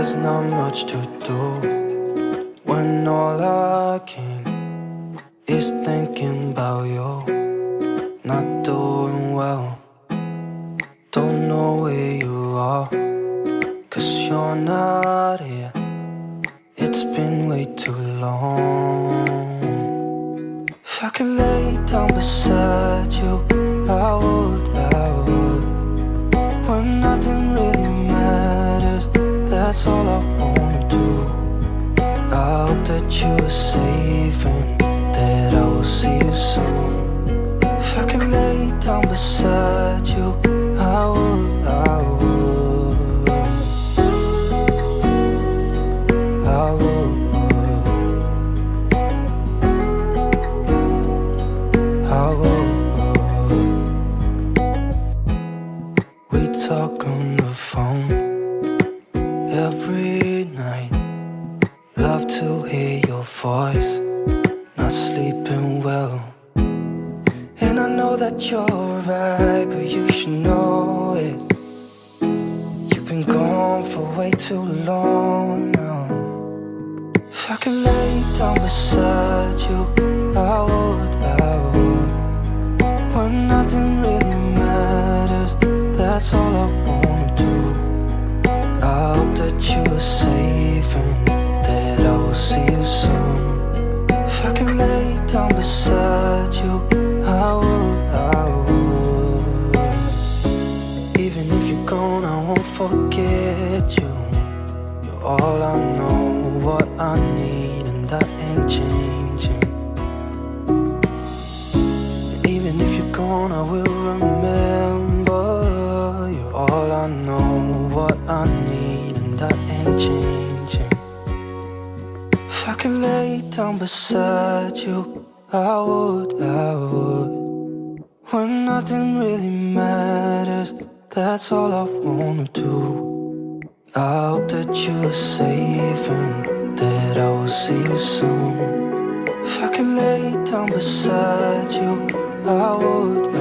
there's not much to do when all I can is thinking about you. Not doing well, don't know where you are, 'cause you're not here. It's been way too long. If I could lay down beside you, I would. When nothing really matters, that's all I wanna do. I hope that you are safe and that I will see you soon. If I could lay down beside you, I would. We talk on the phone every night. Love to hear your voice. Not sleeping well, and I know that you're right, but you should know it. You've been gone for way too long now. If I could lay down beside you, I would. When nothing really matters, that's all I wanna do. I hope that you are safe and that I will see you soon. If I could lay down beside you, I would. Even if you're gone, I won't forget you. You're all I know, what I need, and that ain't changing. And even if you're gone, I will remember. You're all I know, what I need, and that ain't changing. If I could lay down beside you, I would. When nothing really matters, that's all I wanna do. I hope that you are safe and that I will see you soon. If I could lay down beside you, I would.